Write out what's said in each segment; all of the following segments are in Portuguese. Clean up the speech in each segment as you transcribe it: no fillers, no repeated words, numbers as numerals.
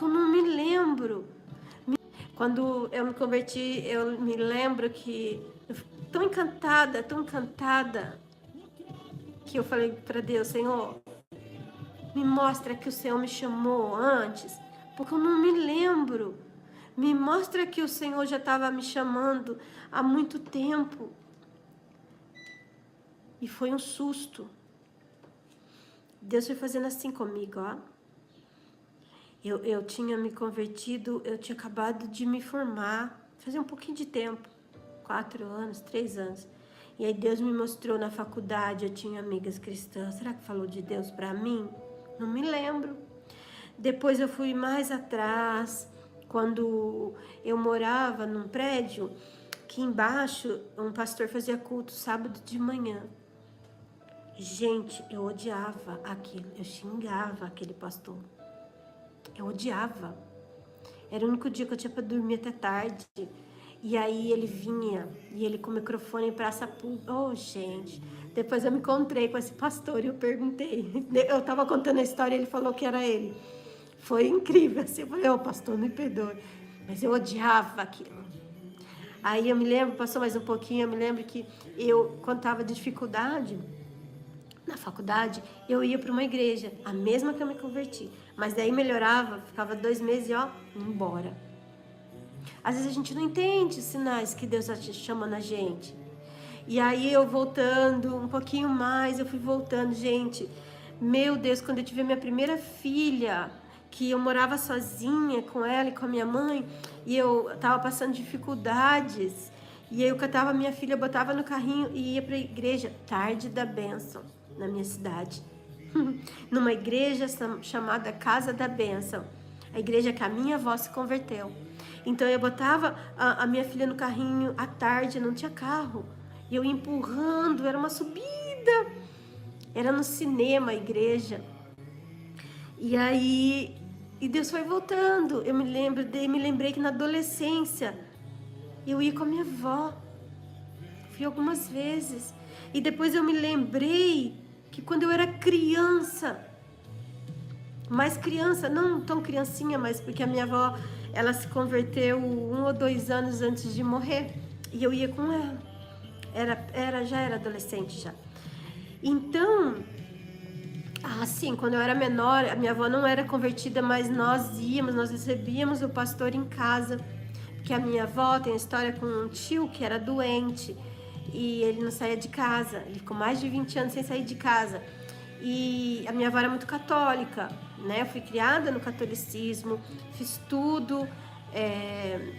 Eu não me lembro. Quando eu me converti, eu me lembro que eu fui tão encantada, que eu falei para Deus, Senhor, me mostra que o Senhor me chamou antes, porque eu não me lembro. Me mostra que o Senhor já estava me chamando há muito tempo. E foi um susto. Deus foi fazendo assim comigo, ó. Eu tinha me convertido, eu tinha acabado de me formar, fazia um pouquinho de tempo, 4 anos, 3 anos. E aí Deus me mostrou na faculdade, eu tinha amigas cristãs. Será que falou de Deus para mim? Não me lembro. Depois eu fui mais atrás, quando eu morava num prédio, que embaixo um pastor fazia culto sábado de manhã. Gente, eu odiava aquilo, eu xingava aquele pastor. Eu odiava. Era o único dia que eu tinha para dormir até tarde. E aí ele vinha, e ele com o microfone em praça pública. Oh, gente. Depois eu me encontrei com esse pastor e eu perguntei. Eu tava contando a história e ele falou que era ele. Foi incrível, assim. Eu falei, pastor, me perdoe. Mas eu odiava aquilo. Aí eu me lembro, passou mais um pouquinho, eu me lembro que eu, quando tava de dificuldade na faculdade, eu ia para uma igreja, a mesma que eu me converti. Mas daí melhorava, ficava 2 meses e embora. Às vezes a gente não entende os sinais que Deus está chamando a gente. E aí eu voltando um pouquinho mais, eu fui voltando, gente. Meu Deus, quando eu tive minha primeira filha, que eu morava sozinha com ela e com a minha mãe, e eu tava passando dificuldades, e aí eu catava minha filha, botava no carrinho e ia para a igreja, tarde da bênção, na minha cidade. Numa igreja chamada Casa da Bênção, a igreja que a minha avó se converteu. Então eu botava a minha filha no carrinho à tarde, não tinha carro, e eu empurrando, era uma subida, era no cinema a igreja. E aí, e Deus foi voltando. Eu me lembrei que na adolescência eu ia com a minha avó, fui algumas vezes, e depois eu me lembrei que quando eu era criança, mais criança, não tão criancinha, mas porque a minha avó, ela se converteu 1 ou 2 anos antes de morrer, e eu ia com ela, já era adolescente já. Então, assim, quando eu era menor, a minha avó não era convertida, mas nós recebíamos o pastor em casa, porque a minha avó tem história com um tio que era doente, e ele não saía de casa, ele ficou mais de 20 anos sem sair de casa. E a minha avó era muito católica, né? Eu fui criada no catolicismo, fiz tudo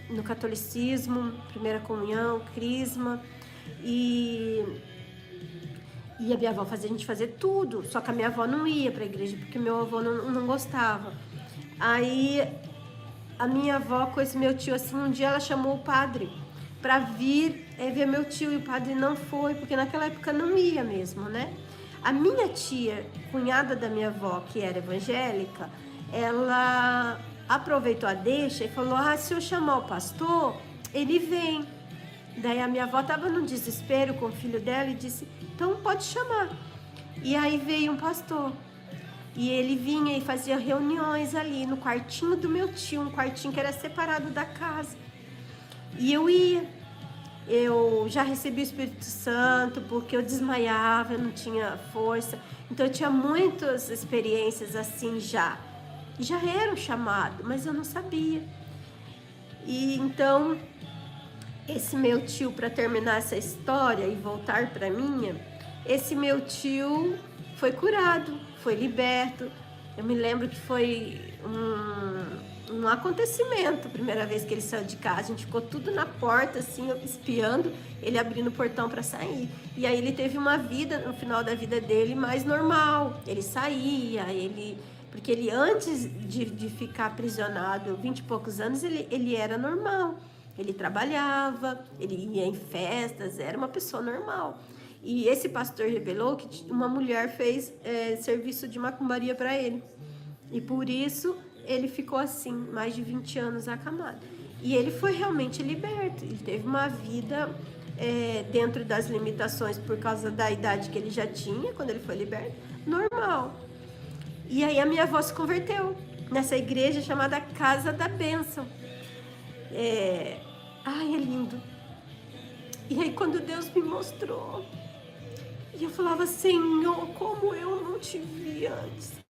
no catolicismo, primeira comunhão, crisma, e a minha avó fazia a gente fazer tudo, só que a minha avó não ia para a igreja, porque meu avô não gostava. Aí a minha avó com esse meu tio, assim, um dia ela chamou o padre para vir ver meu tio, e o padre não foi, porque naquela época não ia mesmo, né? A minha tia, cunhada da minha avó, que era evangélica, ela aproveitou a deixa e falou, se eu chamar o pastor, ele vem. Daí a minha avó estava num desespero com o filho dela e disse, então pode chamar. E aí veio um pastor. E ele vinha e fazia reuniões ali no quartinho do meu tio, um quartinho que era separado da casa. E eu ia. Eu já recebi o Espírito Santo porque eu desmaiava, eu não tinha força. Então eu tinha muitas experiências assim já. Já era um chamado, mas eu não sabia. E então, esse meu tio, para terminar essa história e voltar para minha, esse meu tio foi curado, foi liberto. Eu me lembro que foi um acontecimento, a primeira vez que ele saiu de casa, a gente ficou tudo na porta, assim, espiando, ele abrindo o portão para sair. E aí ele teve uma vida, no final da vida dele, mais normal. Ele saía, porque ele antes de ficar aprisionado, 20 e poucos anos, ele era normal. Ele trabalhava, ele ia em festas, era uma pessoa normal. E esse pastor revelou que uma mulher fez serviço de macumbaria para ele. E por isso ele ficou assim, mais de 20 anos acamado. E ele foi realmente liberto. Ele teve uma vida dentro das limitações por causa da idade que ele já tinha, quando ele foi liberto, normal. E aí a minha avó se converteu. nessa igreja chamada Casa da Bênção. Ai, é lindo. E aí quando Deus me mostrou, e eu falava, Senhor, como eu não te vi antes.